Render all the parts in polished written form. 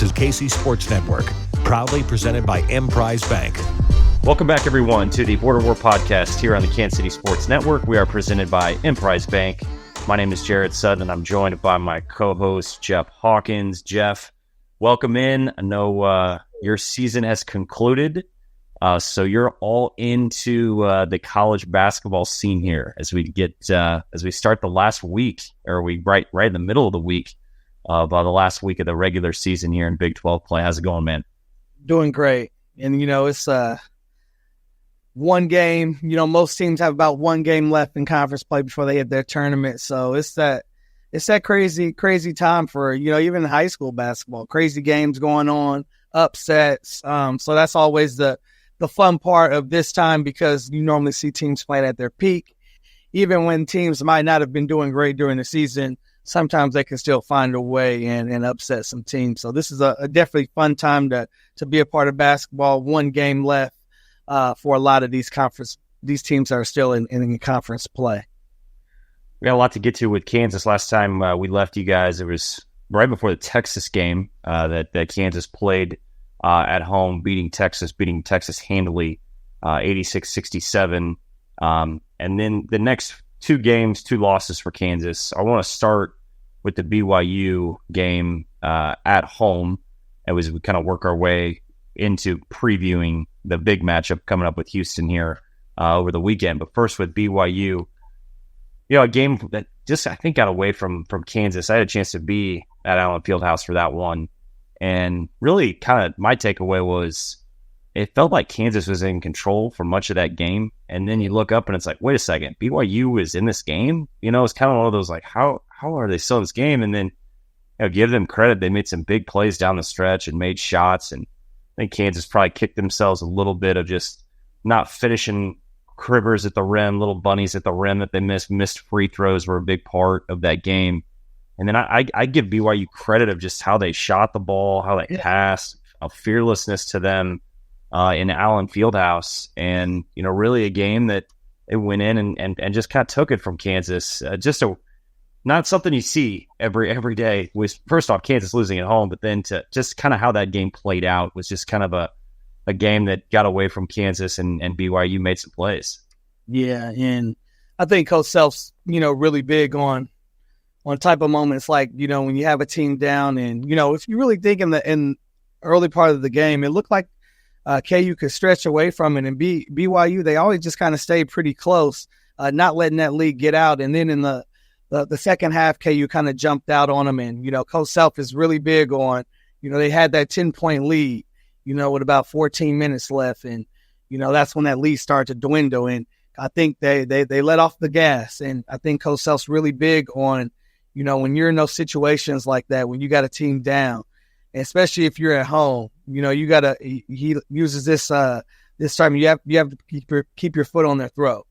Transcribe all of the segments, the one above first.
is KC Sports Network, proudly presented by Emprise Bank. Welcome back, everyone, to the Border War podcast here on the Kansas City Sports Network. We are presented by Emprise Bank. My name is Jarrett, Sutton, and I'm joined by my co-host, Jeff Hawkins. Jeff, welcome in. I know your season has concluded, so you're all into the college basketball scene here as we start the last week, or we right in the middle of the week of the last week of the regular season here in Big 12 play. How's it going, man? Doing great. And, it's one game. Most teams have about one game left in conference play before they hit their tournament. So it's that crazy time for, even high school basketball. Crazy games going on, upsets. So that's always the fun part of this time, because you normally see teams playing at their peak. Even when teams might not have been doing great during the season, sometimes they can still find a way and upset some teams. So this is a definitely fun time to be a part of basketball. One game left for a lot of these teams that are still in conference play. We got a lot to get to with Kansas. Last time we left you guys, it was right before the Texas game that Kansas played at home, beating Texas handily, 86-67. And then the next two losses for Kansas. I want to start with the BYU game at home as we kind of work our way into previewing the big matchup coming up with Houston here over the weekend. But first with BYU, a game that just, I think, got away from Kansas. I had a chance to be at Allen Fieldhouse for that one. And really kind of my takeaway was it felt like Kansas was in control for much of that game. And then you look up and it's like, wait a second, BYU is in this game? It's kind of one of those like, how are they still in this game? And then give them credit. They made some big plays down the stretch and made shots. And I think Kansas probably kicked themselves a little bit of just not finishing cribbers at the rim, little bunnies at the rim that they missed free throws were a big part of that game. And then I give BYU credit of just how they shot the ball, how they passed, a fearlessness to them in Allen Fieldhouse. And, really a game that it went in and just kind of took it from Kansas. Not something you see every day. Was first off Kansas losing at home, but then to just kind of how that game played out was just kind of a game that got away from Kansas and BYU made some plays. Yeah, and I think Coach Self's, really big on type of moments like, when you have a team down and, if you really think in the early part of the game, it looked like KU could stretch away from it, and BYU, they always just kind of stayed pretty close, not letting that lead get out. And then in the second half, KU kind of jumped out on them. And, Coach Self is really big on, they had that 10-point lead, with about 14 minutes left. And, that's when that lead started to dwindle. And I think they let off the gas. And I think Coach Self's really big on, when you're in those situations like that, when you got a team down, especially if you're at home, he uses this time, you have to keep your foot on their throat.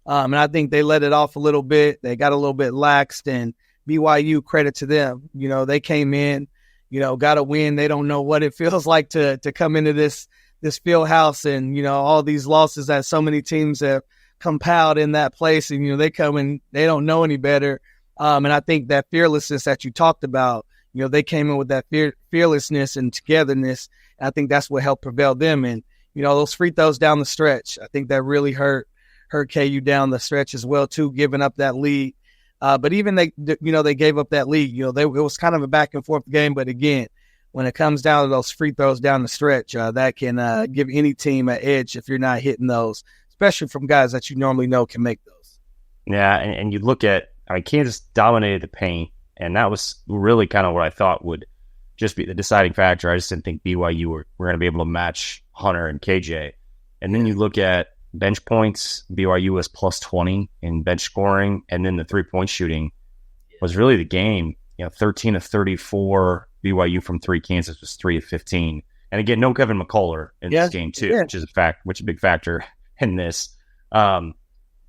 And I think they let it off a little bit. They got a little bit laxed, and BYU, credit to them. They came in, got a win. They don't know what it feels like to come into this field house and, all these losses that so many teams have compiled in that place. And, they come in, they don't know any better. And I think that fearlessness that you talked about, they came in with that fearlessness and togetherness. And I think that's what helped prevail them. And, those free throws down the stretch, I think that really hurt KU down the stretch as well, too, giving up that lead. But even they gave up that lead. It was kind of a back and forth game. But again, when it comes down to those free throws down the stretch, that can give any team an edge if you're not hitting those, especially from guys that you normally know can make those. Yeah, and you look at, Kansas dominated the paint, and that was really kind of what I thought would just be the deciding factor. I just didn't think BYU were going to be able to match Hunter and KJ. And then you look at bench points, BYU was plus 20 in bench scoring, and then the three-point shooting was really the game. 13 of 34 BYU from three. Kansas was 3 of 15. And again, no Kevin McCullough in this game too, which is a big factor in this. I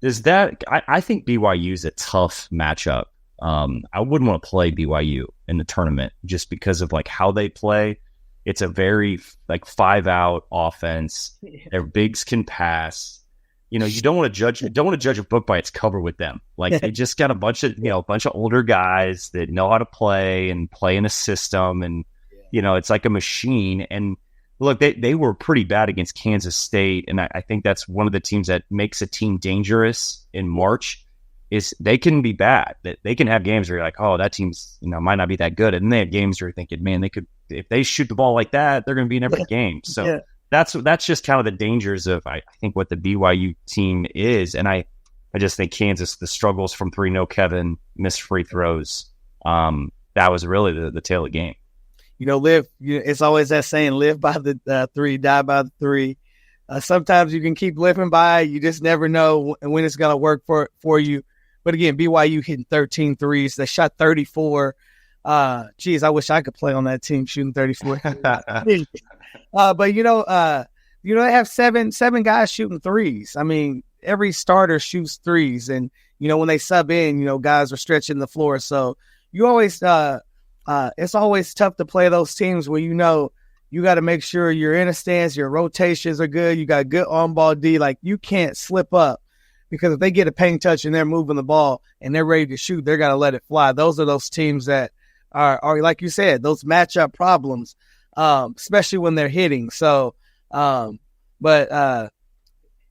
think BYU is a tough matchup. I wouldn't want to play BYU in the tournament just because of how they play. It's a very 5-out offense. Their bigs can pass. You don't want to judge a book by its cover with them. They just got a bunch of older guys that know how to play and play in a system. And it's like a machine. And look, they were pretty bad against Kansas State, and I think that's one of the teams that makes a team dangerous in March. Is they can be bad. They can have games where you're like, oh, that team's might not be that good, and then they have games where you're thinking, man, they could, if they shoot the ball like that, they're going to be in every game. So that's just kind of the dangers of I think what the BYU team is, and I just think Kansas, the struggles from 3, no Kevin, missed free throws. That was really the tail of the game. It's always that saying, live by the 3, die by the 3. Sometimes you can keep living by, you just never know when it's going to work for you. But again, BYU hitting 13 threes. They shot 34. I wish I could play on that team shooting 34. But they have seven guys shooting threes. I mean, every starter shoots threes, and when they sub in, guys are stretching the floor. So you always, it's always tough to play those teams where you got to make sure you're in a stance, your rotations are good, you got good on-ball D. Like, you can't slip up, because if they get a paint touch and they're moving the ball and they're ready to shoot, they're going to let it fly. Those are those teams that are like you said, those matchup problems, especially when they're hitting. So, but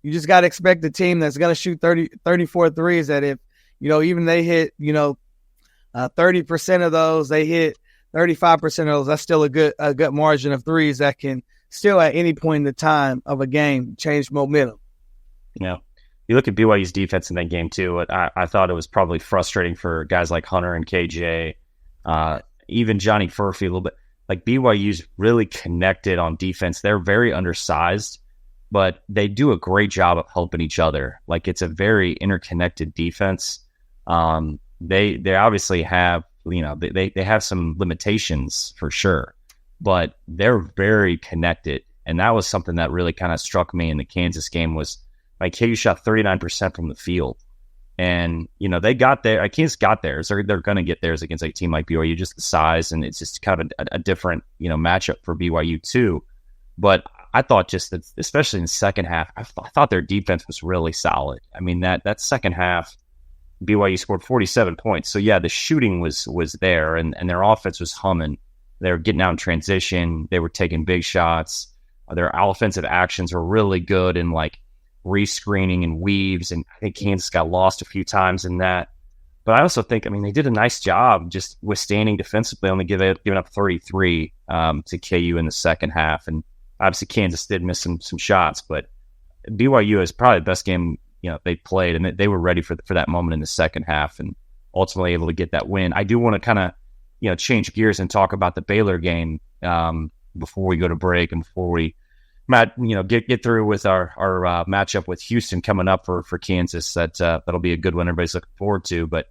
you just got to expect a team that's going to shoot 34 threes, that if, even they hit, 30% of those, they hit 35% of those, that's still a good margin of threes that can still at any point in the time of a game change momentum. You look at BYU's defense in that game too. I thought it was probably frustrating for guys like Hunter and KJ, even Johnny Furphy a little bit. Like, BYU's really connected on defense. They're very undersized, but they do a great job of helping each other. Like, it's a very interconnected defense. They obviously have, they have some limitations for sure, but they're very connected. And that was something that really kind of struck me in the Kansas game was, like, KU shot 39% from the field. And, they got there. Kansas got theirs. They're going to get theirs against a team like BYU, just the size. And it's just kind of a different, matchup for BYU too. But I thought just that, especially in the second half, I thought their defense was really solid. I mean, that second half, BYU scored 47 points. So, yeah, the shooting was there, and their offense was humming. They were getting out in transition. They were taking big shots. Their offensive actions were really good in, like, rescreening and weaves, and I think Kansas got lost a few times in that. But I also think, they did a nice job just withstanding defensively, only giving up 33 to KU in the second half. And obviously Kansas did miss some shots, but BYU is probably the best game they played, and they were ready for that moment in the second half, and ultimately able to get that win. I do want to kind of change gears and talk about the Baylor game before we go to break, and before we get through with our matchup with Houston coming up for Kansas. That'll be a good one. Everybody's looking forward to. But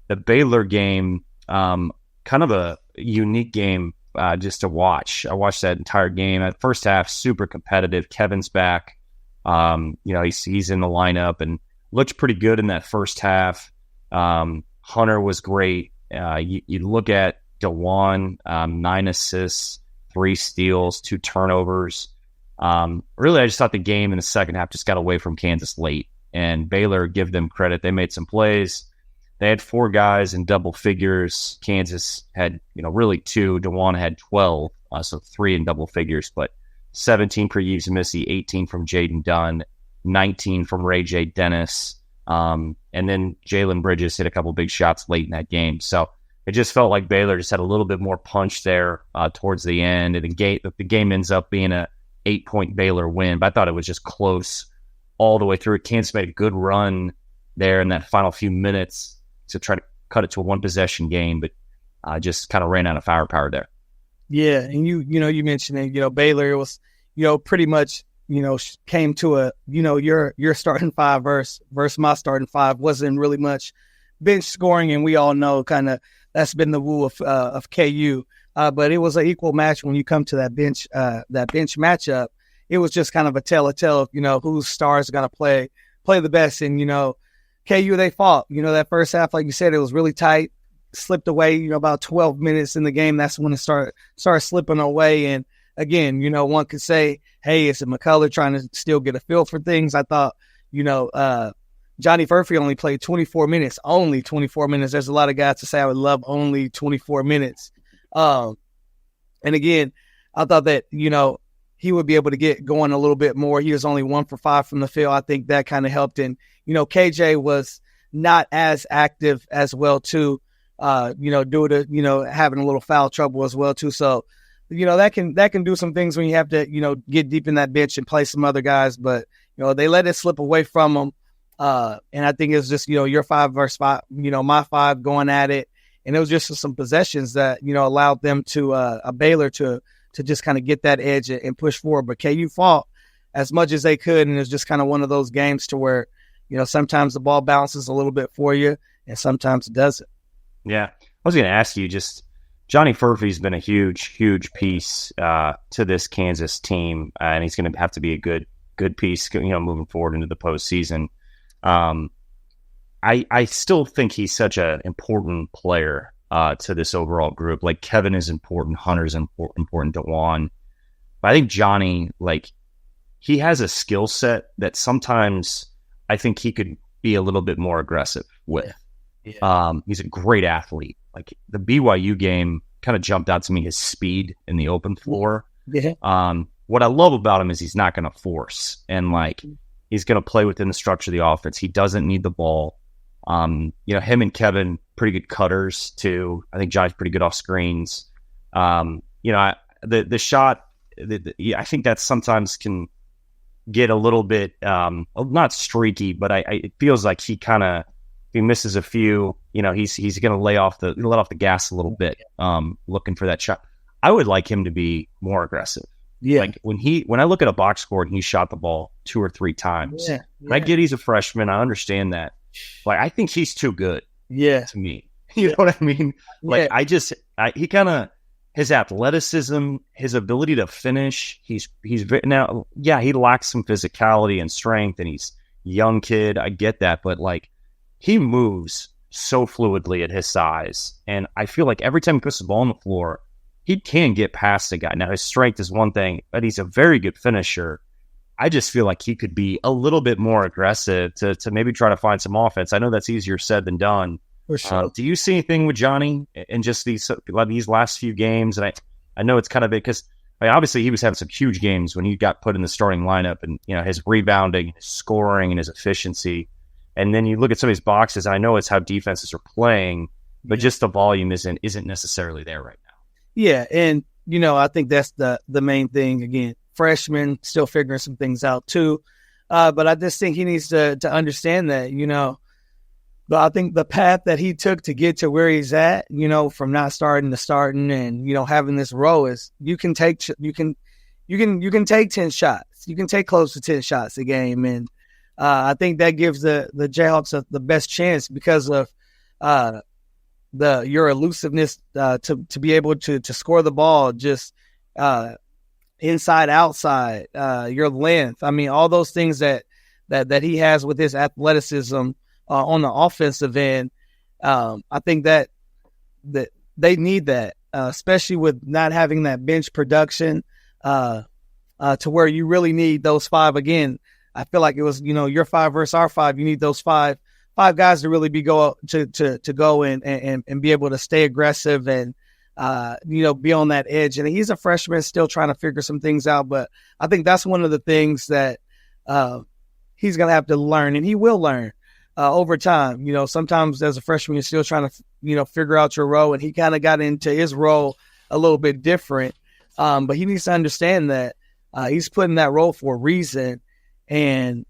the Baylor game, kind of a unique game just to watch. I watched that entire game. At first half, super competitive. Kevin's back. He's in the lineup and looked pretty good in that first half. Hunter was great. You look at DeJuan, 9 assists, 3 steals, 2 turnovers. Really, I just thought the game in the second half just got away from Kansas late, and Baylor, give them credit. They made some plays. They had 4 guys in double figures. Kansas had, really 2. DeJuan had 12, so 3 in double figures, but 17 for Yves Missy, 18 from Jaden Dunn, 19 from Ray J. Dennis. And then Jalen Bridges hit a couple big shots late in that game. So it just felt like Baylor just had a little bit more punch there towards the end. And the game ends up being a 8-point Baylor win, but I thought it was just close all the way through. Kansas made a good run there in that final few minutes to try to cut it to a 1-possession game, but just kind of ran out of firepower there. Yeah, and you mentioned it. Baylor was pretty much came to a your starting 5 versus my starting 5 wasn't really much bench scoring, and we all know kind of that's been the rule of KU. But it was an equal match when you come to that bench matchup. It was just kind of a tell of whose stars are going to play the best. And KU, they fought. That first half, like you said, it was really tight. Slipped away. About 12 minutes in the game, that's when it started slipping away. And again, one could say, hey, it's a McCullough trying to still get a feel for things. I thought, Johnny Furphy only played 24 minutes. Only 24 minutes. There's a lot of guys to say I would love only 24 minutes. And again, I thought that, he would be able to get going a little bit more. He was only 1 for 5 from the field. I think that kind of helped. And, KJ was not as active as well too, due to, having a little foul trouble as well too. So, that can do some things when you have to, get deep in that bench and play some other guys. But, they let it slip away from them. And I think it's just, your 5 versus 5, my 5 going at it. And it was just some possessions that, allowed them to, a Baylor to just kind of get that edge and push forward. But KU fought as much as they could. And it was just kind of one of those games to where, sometimes the ball bounces a little bit for you and sometimes it doesn't. Yeah. I was going to ask you, just Johnny Furphy's been a huge piece to this Kansas team. And he's going to have to be a good piece, moving forward into the postseason. I still think he's such an important player to this overall group. Like Kevin is important, Hunter's important, DeJuan. But I think Johnny, he has a skill set that sometimes I think he could be a little bit more aggressive with. Yeah. He's a great athlete. Like the BYU game kind of jumped out to me, his speed in the open floor. Yeah. What I love about him is he's not going to force, and he's going to play within the structure of the offense. He doesn't need the ball. Him and Kevin, pretty good cutters too. I think Johnny's pretty good off screens. The shot, I think that sometimes can get a little bit, not streaky, but it feels like he misses a few, he's going to let off the gas a little bit, looking for that shot. I would like him to be more aggressive. Yeah. Like when I look at a box score and he shot the ball 2 or 3 times, I get he's a freshman. I understand that. I think he's too good. Yeah. To me, you know what I mean? He kind of, his athleticism, his ability to finish, he's now, he lacks some physicality and strength, and he's a young kid. I get that, but he moves so fluidly at his size. And I feel like every time he puts the ball on the floor, he can get past a guy. Now, his strength is one thing, but he's a very good finisher. I just feel like he could be a little bit more aggressive to maybe try to find some offense. I know that's easier said than done. For sure. Do you see anything with Johnny in just these last few games? And I know it's kind of big because obviously he was having some huge games when he got put in the starting lineup, and his rebounding, his scoring, and his efficiency. And then you look at some of these boxes, and I know it's how defenses are playing, but just the volume isn't necessarily there right now. Yeah, and I think that's the main thing. Again, freshman still figuring some things out too, but I just think he needs to understand that. But I think the path that he took to get to where he's at, from not starting to starting, and having this role is you can take 10 shots, you can take close to 10 shots a game, and I think that gives the Jayhawks the best chance because of your elusiveness to be able to score the ball just inside, outside, your length. I mean, all those things that he has with his athleticism on the offensive end. I think that they need that, especially with not having that bench production to where you really need those 5 again. I feel like it was, your 5 versus our 5. You need those five guys to really be go and be able to stay aggressive and be on that edge. And he's a freshman still trying to figure some things out, but I think that's one of the things that he's going to have to learn, and he will learn over time. Sometimes as a freshman, you're still trying to, figure out your role, and he kind of got into his role a little bit different. But he needs to understand that he's put in that role for a reason, and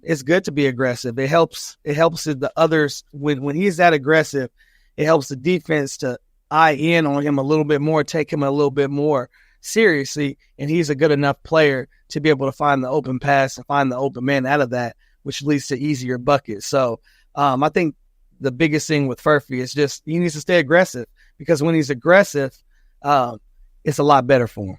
it's good to be aggressive. It helps the others when he's that aggressive. It helps the defense to eye in on him a little bit more, take him a little bit more seriously, and he's a good enough player to be able to find the open pass and find the open man out of that, which leads to easier buckets. So I think the biggest thing with Furphy is just he needs to stay aggressive, because when he's aggressive, it's a lot better for him.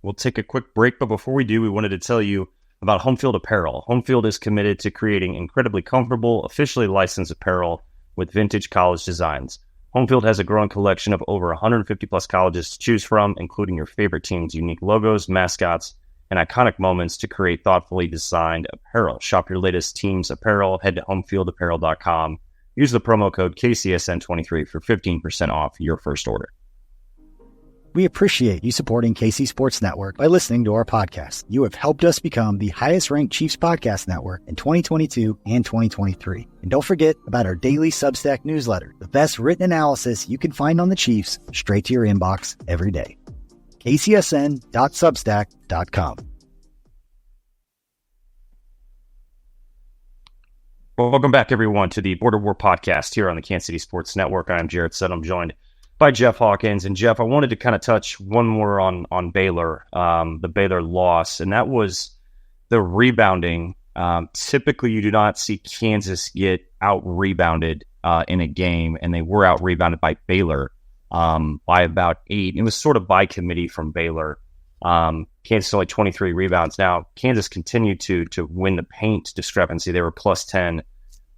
We'll take a quick break, but before we do, we wanted to tell you about Homefield Apparel. Homefield is committed to creating incredibly comfortable, officially licensed apparel with vintage college designs. Homefield has a growing collection of over 150 plus colleges to choose from, including your favorite team's unique logos, mascots, and iconic moments to create thoughtfully designed apparel. Shop your latest team's apparel. Head to homefieldapparel.com. Use the promo code KCSN23 for 15% off your first order. We appreciate you supporting KC Sports Network by listening to our podcast. You have helped us become the highest-ranked Chiefs podcast network in 2022 and 2023. And don't forget about our daily Substack newsletter, the best written analysis you can find on the Chiefs straight to your inbox every day. kcsn.substack.com. Well, welcome back, everyone, to the Border War podcast here on the Kansas City Sports Network. I'm Jarrett Sutton. I'm joined by Jeff Hawkins. And Jeff, I wanted to kind of touch one more on Baylor, the Baylor loss, and that was the rebounding. Typically, you do not see Kansas get out-rebounded in a game, and they were out-rebounded by Baylor by about 8. It was sort of by committee from Baylor. Kansas only 23 rebounds. Now, Kansas continued to win the paint discrepancy. They were plus 10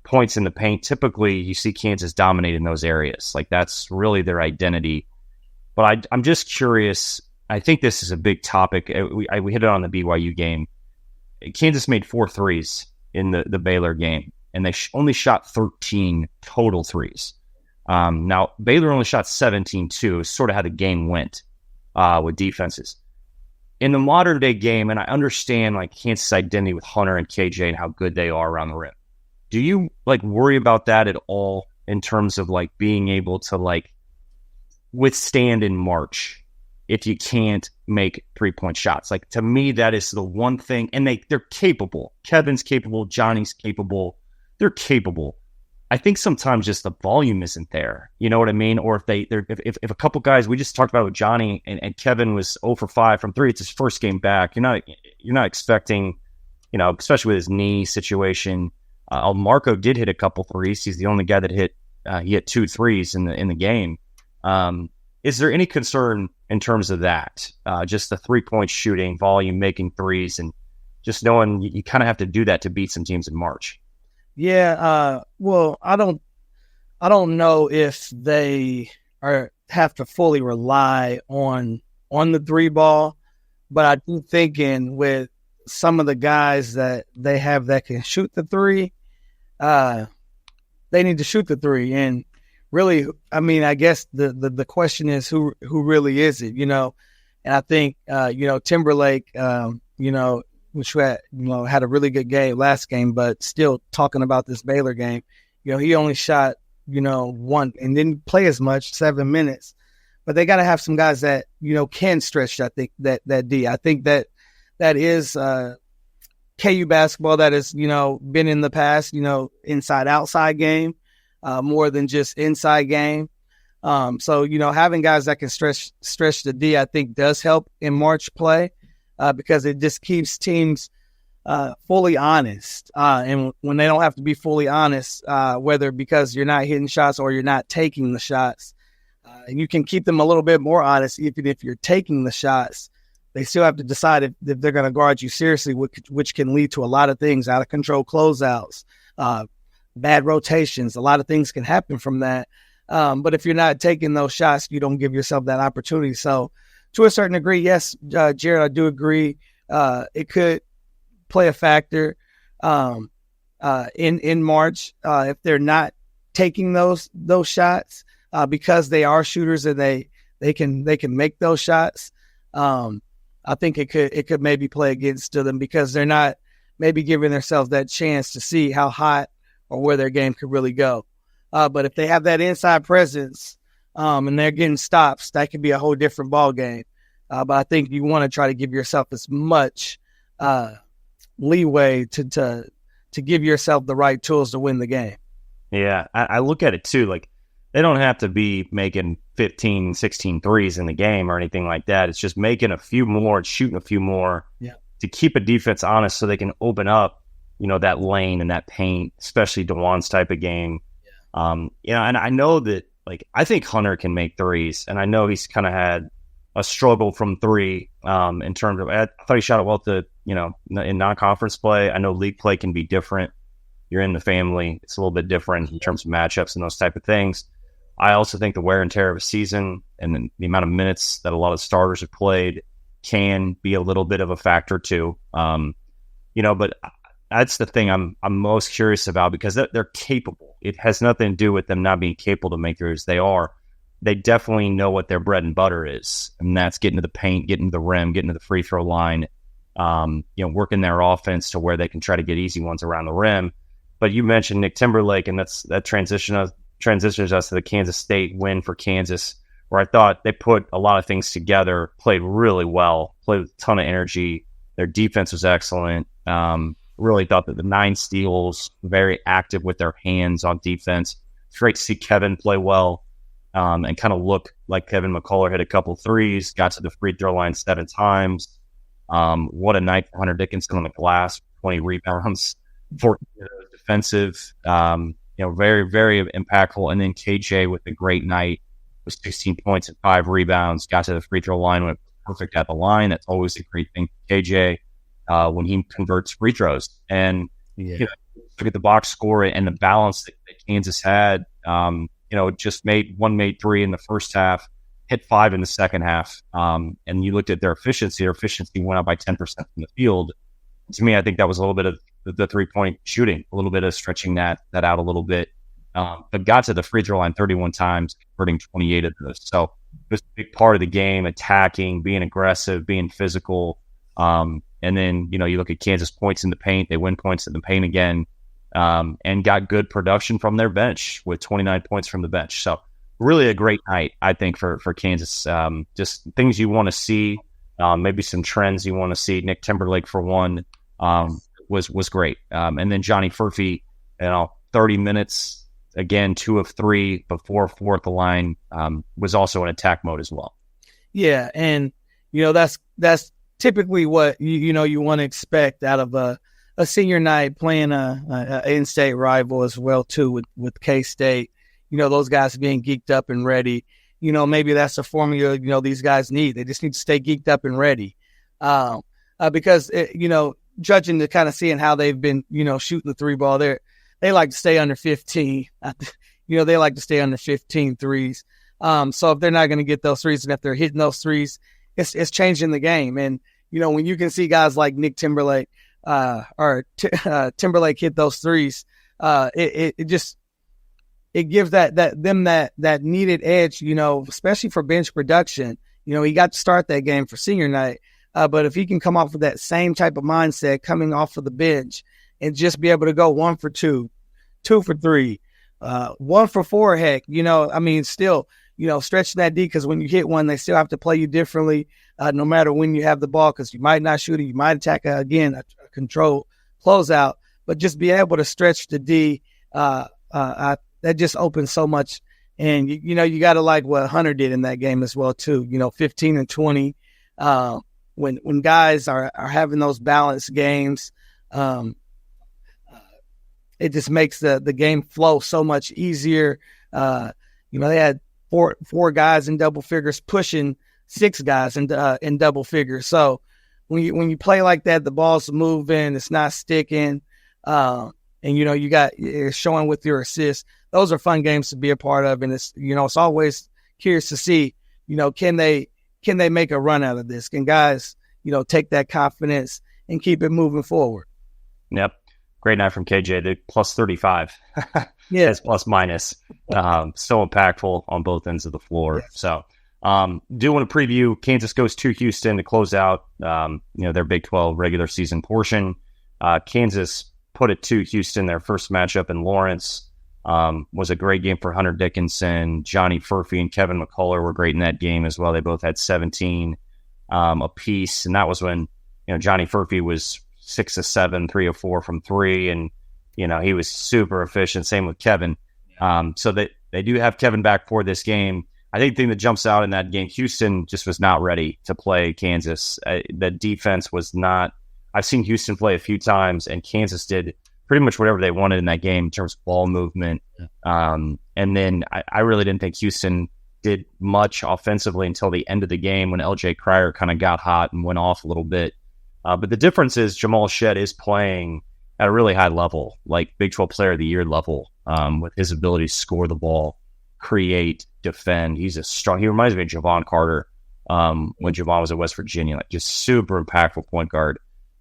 points in the paint. Typically, you see Kansas dominate in those areas. Like, that's really their identity. But I'm just curious. I think this is a big topic. We hit it on the BYU game. Kansas made 4 threes in the Baylor game, and they only shot 13 total threes. Now, Baylor only shot 17 too. Sort of how the game went with defenses. In the modern day game, and I understand like Kansas' identity with Hunter and KJ and how good they are around the rim. Do you like worry about that at all in terms of like being able to like withstand in March if you can't make 3-point shots? Like, to me, that is the one thing, and they're capable. Kevin's capable, Johnny's capable. They're capable. I think sometimes just the volume isn't there. You know what I mean? Or if a couple guys, we just talked about with Johnny and Kevin was 0 for 5 from 3. It's his first game back. You're not expecting, especially with his knee situation. Marco did hit a couple threes. He's the only guy that hit 2 threes in the game. Is there any concern in terms of that? Just the 3-point shooting, volume, making threes, and just knowing you kind of have to do that to beat some teams in March. Yeah. Well, I don't know if they have to fully rely on the 3 ball, but I do thinking with some of the guys that they have that can shoot the 3, they need to shoot the 3. And really, I mean, I guess the question is who really is it, And I think, Timberlake, which had a really good game last game, but still talking about this Baylor game, he only shot, 1 and didn't play as much, 7 minutes. But they got to have some guys that, can stretch, I think, that D. I think that is KU basketball that has, been in the past, inside-outside game more than just inside game. So, having guys that can stretch the D, I think does help in March play. Because it just keeps teams fully honest. And when they don't have to be fully honest, whether because you're not hitting shots or you're not taking the shots, and you can keep them a little bit more honest even if you're taking the shots. They still have to decide if they're going to guard you seriously, which can lead to a lot of things, out of control closeouts, bad rotations. A lot of things can happen from that. But if you're not taking those shots, you don't give yourself that opportunity. So, to a certain degree, yes, Jarrett, I do agree. It could play a factor in March if they're not taking those shots because they are shooters and they can make those shots. I think it could maybe play against them because they're not maybe giving themselves that chance to see how hot or where their game could really go. But if they have that inside presence, and they're getting stops, that could be a whole different ball game. But I think you want to try to give yourself as much leeway to give yourself the right tools to win the game. Yeah, I look at it too. Like, they don't have to be making 15, 16 threes in the game or anything like that. It's just making a few more and shooting a few more to keep a defense honest so they can open up, that lane and that paint, especially DeJuan's type of game. And I know that, like, I think Hunter can make threes, and I know he's kind of had a struggle from 3 in terms of, I thought he shot it well in non-conference play. I know league play can be different. You're in the family. It's a little bit different in terms of matchups and those type of things. I also think the wear and tear of a season and then the amount of minutes that a lot of starters have played can be a little bit of a factor too. But that's the thing I'm most curious about because they're capable. It has nothing to do with them not being capable to make threes. They are. they definitely know what their bread and butter is, and that's getting to the paint, getting to the rim, getting to the free throw line, working their offense to where they can try to get easy ones around the rim. But you mentioned Nick Timberlake, and that transitions us to the Kansas State win for Kansas, where I thought they put a lot of things together, played really well, played with a ton of energy. Their defense was excellent. Really thought that the 9 steals, very active with their hands on defense. It's great to see Kevin play well and kind of look like Kevin McCullough hit a couple threes, got to the free throw line 7 times. What a night for Hunter Dickinson on the glass, 20 rebounds, 14 defensive, very, very impactful. And then KJ with a great night with 16 points and 5 rebounds, got to the free throw line, went perfect at the line. That's always a great thing for KJ when he converts free throws. And look at the box score and the balance that Kansas had. Just made 3 in the first half, hit 5 in the second half. And you looked at their efficiency. Their efficiency went up by 10% from the field. To me, I think that was a little bit of the 3-point shooting, a little bit of stretching that out a little bit. But got to the free throw line 31 times, converting 28 of those. So it was a big part of the game, attacking, being aggressive, being physical. And then, you look at Kansas points in the paint. They win points in the paint again and got good production from their bench with 29 points from the bench. So really a great night, I think, for Kansas. Just things you want to see, maybe some trends you want to see. Nick Timberlake, for one, was great. And then Johnny Furphy, 30 minutes, again, 2 of 3 before fourth the line, was also in attack mode as well. Yeah, and that's typically what you want to expect out of a senior night, playing a in-state rival as well too with K-State. Those guys being geeked up and ready. Maybe that's a formula these guys need. They just need to stay geeked up and ready, because judging to kind of seeing how they've been shooting the 3 ball, they like to stay under 15. They like to stay under 15 threes. So if they're not going to get those threes, and if they're hitting those threes, it's changing the game. And when you can see guys like Nick Timberlake Timberlake hit those threes, it gives that needed edge, especially for bench production. He got to start that game for senior night, but if he can come off with that same type of mindset coming off of the bench and just be able to go 1 for 2, 2 for 3, 1 for 4, heck, still, stretching that D, because when you hit one, they still have to play you differently, no matter when you have the ball, because you might not shoot it, you might attack a control closeout, but just be able to stretch the D, that just opens so much. And, you got to like what Hunter did in that game as well, too, 15 and 20. When guys are having those balanced games, it just makes the game flow so much easier. They had four guys in double figures pushing 6 guys in double figures. So when you play like that, the ball's moving, it's not sticking, and you're showing with your assists. Those are fun games to be a part of, and it's it's always curious to see can they make a run out of this? Can guys take that confidence and keep it moving forward? Yep. Great night from KJ. The plus 35. Yeah. It's plus minus. So impactful on both ends of the floor. Yes. So do want to preview Kansas goes to Houston to close out their Big 12 regular season portion. Kansas put it to Houston, their first matchup in Lawrence. Was a great game for Hunter Dickinson. Johnny Furphy and Kevin McCullough were great in that game as well. They both had 17 apiece, and that was when Johnny Furphy was 6 of 7, 3 of 4 from 3, and he was super efficient. Same with Kevin. So they do have Kevin back for this game. I think the thing that jumps out in that game, Houston just was not ready to play Kansas. The defense was not. I've seen Houston play a few times, and Kansas did pretty much whatever they wanted in that game in terms of ball movement. And then I really didn't think Houston did much offensively until the end of the game when LJ Cryer kind of got hot and went off a little bit. But the difference is Jamal Shedd is playing at a really high level, like Big 12 Player of the Year level, with his ability to score the ball, create, defend. He reminds me of Javon Carter when Javon was at West Virginia, like just super impactful point guard.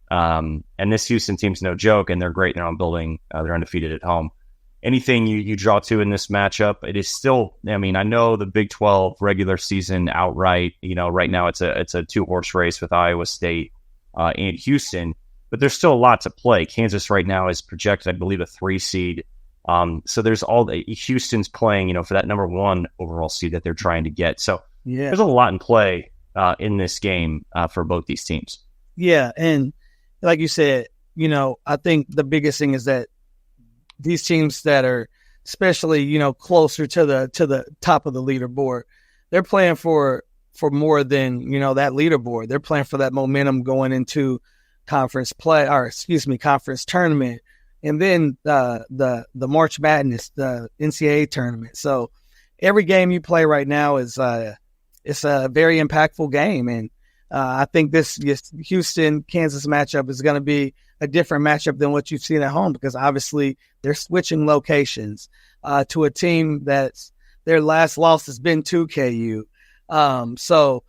And this Houston team's no joke, and they're great. They're on building. They're undefeated at home. anything you draw to in this matchup? It is still, I mean, I know the Big 12 regular season outright, right now it's a 2-horse race with Iowa State and Houston, but there's still a lot to play. Kansas right now is projected, I believe, a 3 seed. So there's Houston's playing, for that number 1 overall seed that they're trying to get. So there's a lot in play in this game for both these teams. Yeah. And like you said, I think the biggest thing is that these teams that are especially, closer to the top of the leaderboard, they're playing for more than, that leaderboard. They're playing for that momentum going into conference tournament. And then the March Madness, the NCAA tournament. So every game you play right now is it's a very impactful game. And I think this Houston-Kansas matchup is going to be a different matchup than what you've seen at home, because obviously they're switching locations to a team that's their last loss has been to KU. So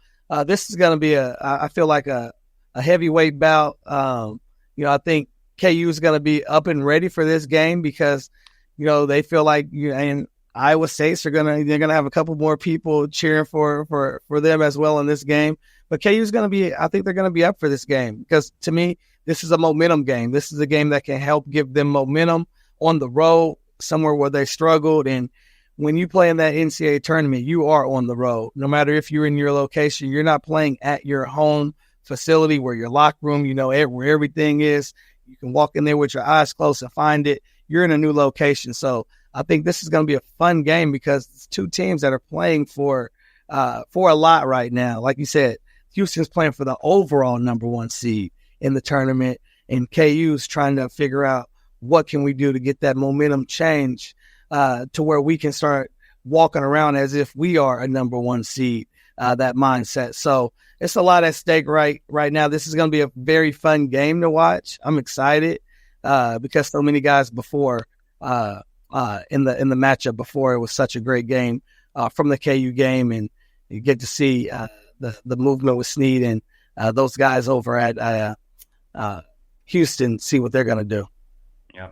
this is going to be I feel like a heavyweight bout. I think KU is going to be up and ready for this game because, they feel like and Iowa State's they're going to have a couple more people cheering for them as well in this game. But KU is going to be, I think they're going to be up for this game because to me, this is a momentum game. This is a game that can help give them momentum on the road somewhere where they struggled. And when you play in that NCAA tournament, you are on the road. No matter if you're in your location, you're not playing at your home facility where your locker room, where everything is. You can walk in there with your eyes closed and find it. You're in a new location. So I think this is going to be a fun game because it's two teams that are playing for a lot right now. Like you said, Houston's playing for the overall number 1 seed in the tournament, and KU's trying to figure out what can we do to get that momentum change to where we can start walking around as if we are a number 1 seed, that mindset. So it's a lot at stake right now. This is going to be a very fun game to watch. I'm excited because so many guys before in the matchup before, it was such a great game from the KU game, and you get to see the movement with Snead and those guys over at Houston, see what they're going to do. Yeah.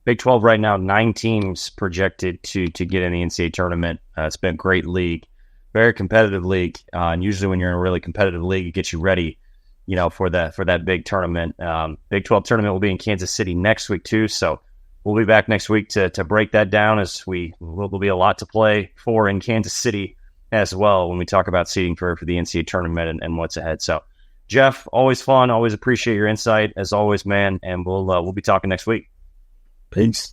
Big 12 right now, 9 teams projected to get in the NCAA tournament. It's been a great league. Very competitive league, and usually when you're in a really competitive league, it gets you ready, for that big tournament. Big 12 tournament will be in Kansas City next week too, so we'll be back next week to break that down as there'll be a lot to play for in Kansas City as well when we talk about seeding for the NCAA tournament and what's ahead. So, Jeff, always fun, always appreciate your insight as always, man, and we'll be talking next week. Peace.